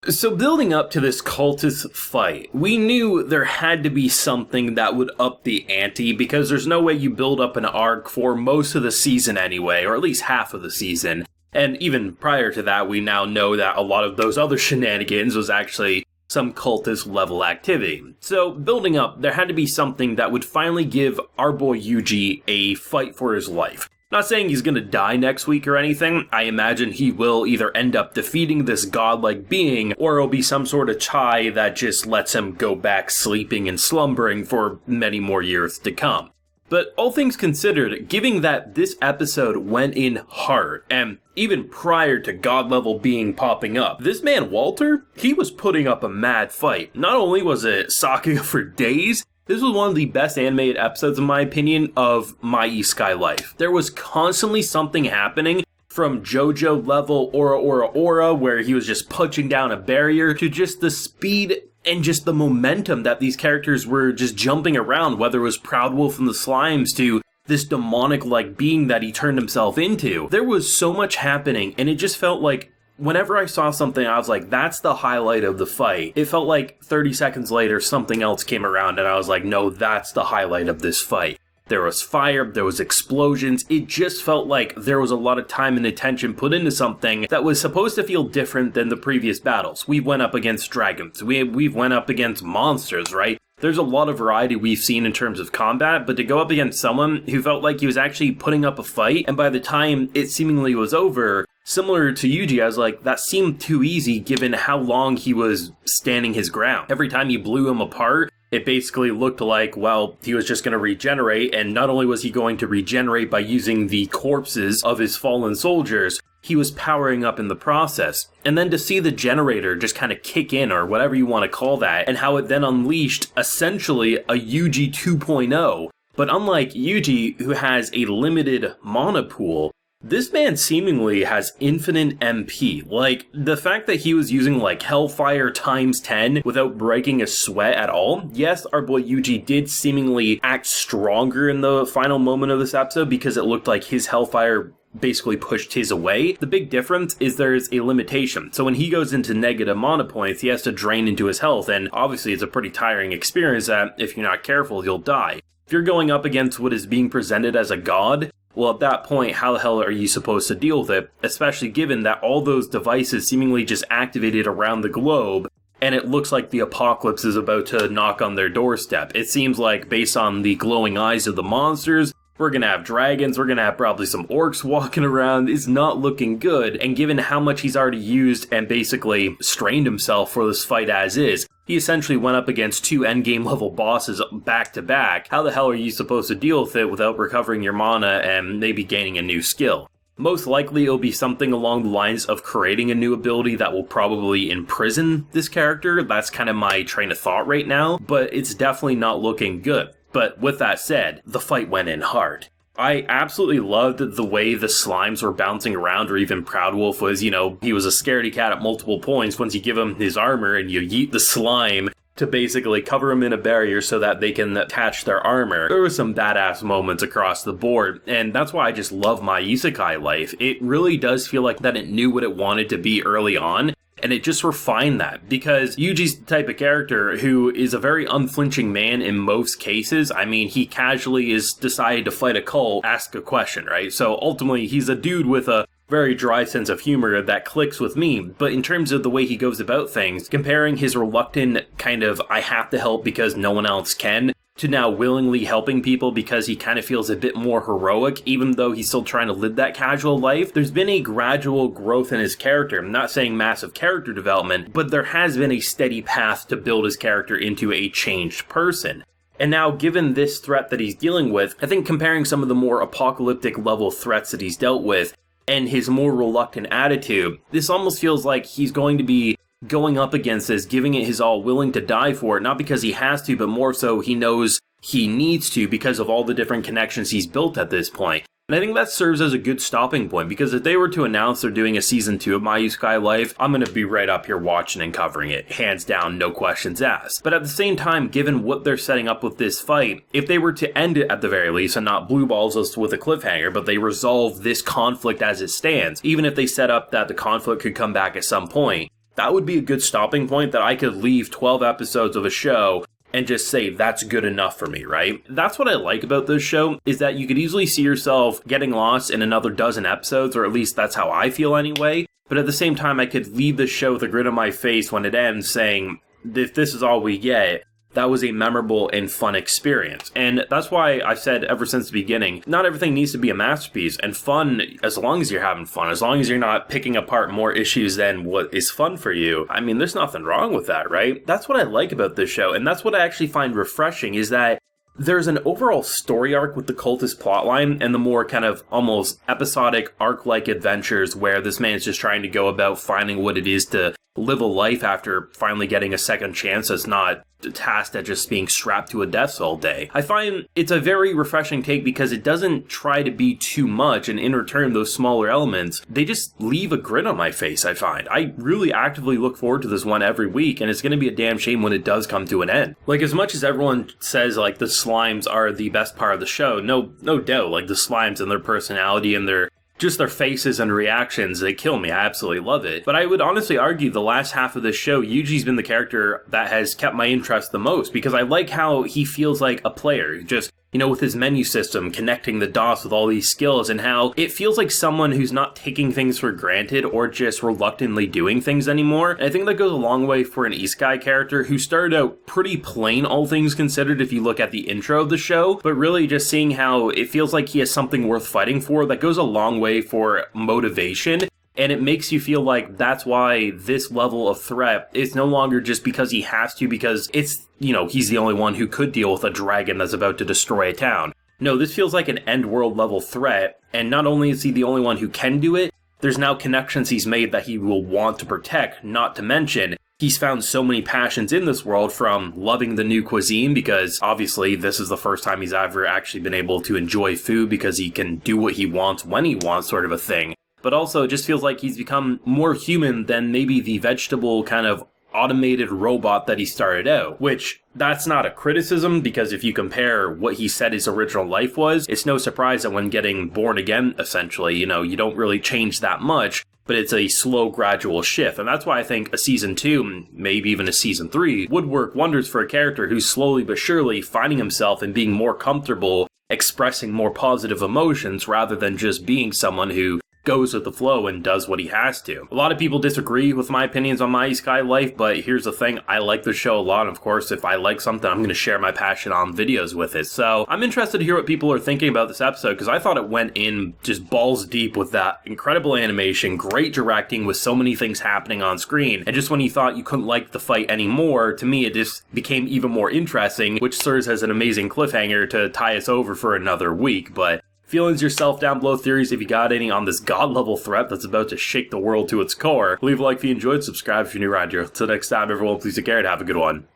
So building up to this cultist fight, we knew there had to be something that would up the ante, because there's no way you build up an arc for most of the season anyway, or at least half of the season. And even prior to that, we now know that a lot of those other shenanigans was actually some cultist level activity. So building up, there had to be something that would finally give our boy Yuuji a fight for his life. Not saying he's gonna die next week or anything. I imagine he will either end up defeating this godlike being, or it'll be some sort of chai that just lets him go back sleeping and slumbering for many more years to come. But all things considered, given that this episode went in hard, and even prior to god level being popping up, this man Walter, he was putting up a mad fight. Not only was it saga for days, this was one of the best animated episodes, in my opinion, of My Isekai Life. There was constantly something happening, from JoJo level Aura, where he was just punching down a barrier, to just the speed and just the momentum that these characters were just jumping around, whether it was Proud Wolf and the Slimes to this demonic-like being that he turned himself into. There was so much happening, and it just felt like whenever I saw something, I was like, that's the highlight of the fight. It felt like 30 seconds later, something else came around, and I was like, no, that's the highlight of this fight. There was fire, there was explosions. It just felt like there was a lot of time and attention put into something that was supposed to feel different than the previous battles. We went up against dragons. We've went up against monsters, right? There's a lot of variety we've seen in terms of combat, but to go up against someone who felt like he was actually putting up a fight, and by the time it seemingly was over, similar to Yuuji, I was like, that seemed too easy given how long he was standing his ground. Every time you blew him apart, it basically looked like, well, he was just going to regenerate, and not only was he going to regenerate by using the corpses of his fallen soldiers, he was powering up in the process. And then to see the generator just kind of kick in, or whatever you want to call that, and how it then unleashed essentially a Yuuji 2.0. But unlike Yuuji, who has a limited mana pool, this man seemingly has infinite MP. Like, the fact that he was using like Hellfire times 10 without breaking a sweat at all. Yes, our boy Yuuji did seemingly act stronger in the final moment of this episode because it looked like his Hellfire basically pushed his away. The big difference is there's a limitation. So when he goes into negative mana points, he has to drain into his health, and obviously it's a pretty tiring experience that, if you're not careful, you'll die. If you're going up against what is being presented as a god, well, at that point, how the hell are you supposed to deal with it? Especially given that all those devices seemingly just activated around the globe, and it looks like the apocalypse is about to knock on their doorstep. It seems like, based on the glowing eyes of the monsters, we're gonna have dragons, we're gonna have probably some orcs walking around. It's not looking good, and given how much he's already used and basically strained himself for this fight as is, he essentially went up against 2 endgame level bosses back to back. How the hell are you supposed to deal with it without recovering your mana and maybe gaining a new skill? Most likely it'll be something along the lines of creating a new ability that will probably imprison this character. That's kind of my train of thought right now, but it's definitely not looking good. But with that said, the fight went in hard. I absolutely loved the way the slimes were bouncing around, or even Proud Wolf was, he was a scaredy cat at multiple points. Once you give him his armor and you yeet the slime to basically cover him in a barrier so that they can attach their armor. There were some badass moments across the board, and that's why I just love My Isekai Life. It really does feel like that it knew what it wanted to be early on, and it just refined that, because Yuuji's the type of character who is a very unflinching man in most cases. I mean, he casually is decided to fight a cult, ask a question, right? So ultimately, he's a dude with a very dry sense of humor that clicks with me. But in terms of the way he goes about things, comparing his reluctant kind of, I have to help because no one else can, to now willingly helping people because he kind of feels a bit more heroic, even though he's still trying to live that casual life. There's been a gradual growth in his character. I'm not saying massive character development, but there has been a steady path to build his character into a changed person. And now, given this threat that he's dealing with, I think comparing some of the more apocalyptic level threats that he's dealt with and his more reluctant attitude, this almost feels like he's going to be going up against this, giving it his all, willing to die for it, not because he has to, but more so he knows he needs to because of all the different connections he's built at this point. And I think that serves as a good stopping point, because if they were to announce they're doing a season 2 of My Isekai Life, I'm going to be right up here watching and covering it, hands down, no questions asked. But at the same time, given what they're setting up with this fight, if they were to end it at the very least, and not blue balls us with a cliffhanger, but they resolve this conflict as it stands, even if they set up that the conflict could come back at some point, that would be a good stopping point that I could leave 12 episodes of a show and just say, that's good enough for me, right? That's what I like about this show, is that you could easily see yourself getting lost in another dozen episodes, or at least that's how I feel anyway. But at the same time, I could leave the show with a grin on my face when it ends saying, if this is all we get, that was a memorable and fun experience. And that's why I've said ever since the beginning, not everything needs to be a masterpiece. And fun, as long as you're having fun, as long as you're not picking apart more issues than what is fun for you, I mean, there's nothing wrong with that, right? That's what I like about this show. And that's what I actually find refreshing, is that there's an overall story arc with the cultist plotline and the more kind of almost episodic arc-like adventures where this man is just trying to go about finding what it is to live a life after finally getting a second chance as not tasked at just being strapped to a desk all day. I find it's a very refreshing take because it doesn't try to be too much, and in return, those smaller elements, they just leave a grin on my face, I find. I really actively look forward to this one every week, and it's going to be a damn shame when it does come to an end. Like, as much as everyone says, like, the slimes are the best part of the show, no doubt, like, the slimes and their personality and their faces and reactions, they kill me. I absolutely love it. But I would honestly argue the last half of this show, Yuuji's been the character that has kept my interest the most, because I like how he feels like a player, just, you know, with his menu system, connecting the dots with all these skills, and how it feels like someone who's not taking things for granted or just reluctantly doing things anymore. And I think that goes a long way for an isekai character who started out pretty plain, all things considered, if you look at the intro of the show, but really just seeing how it feels like he has something worth fighting for, that goes a long way for motivation. And it makes you feel like that's why this level of threat is no longer just because he has to, because it's, you know, he's the only one who could deal with a dragon that's about to destroy a town. No, this feels like an end world level threat, and not only is he the only one who can do it, there's now connections he's made that he will want to protect, not to mention he's found so many passions in this world, from loving the new cuisine, because obviously this is the first time he's ever actually been able to enjoy food because he can do what he wants when he wants, sort of a thing. But also, it just feels like he's become more human than maybe the vegetable kind of automated robot that he started out, which that's not a criticism, because if you compare what he said his original life was, it's no surprise that when getting born again, essentially, you know, you don't really change that much, but it's a slow, gradual shift. And that's why I think a season 2, maybe even a season 3, would work wonders for a character who's slowly but surely finding himself and being more comfortable expressing more positive emotions rather than just being someone who goes with the flow and does what he has to. A lot of people disagree with my opinions on My Isekai Life, but here's the thing, I like the show a lot, and of course, if I like something, I'm going to share my passion on videos with it. So I'm interested to hear what people are thinking about this episode, because I thought it went in just balls deep with that incredible animation, great directing with so many things happening on screen, and just when you thought you couldn't like the fight anymore, to me it just became even more interesting, which serves as an amazing cliffhanger to tie us over for another week. But feelings yourself down below, theories if you got any on this god-level threat that's about to shake the world to its core. Leave a like if you enjoyed, subscribe if you're new around here. Till next time, everyone, please take care and have a good one.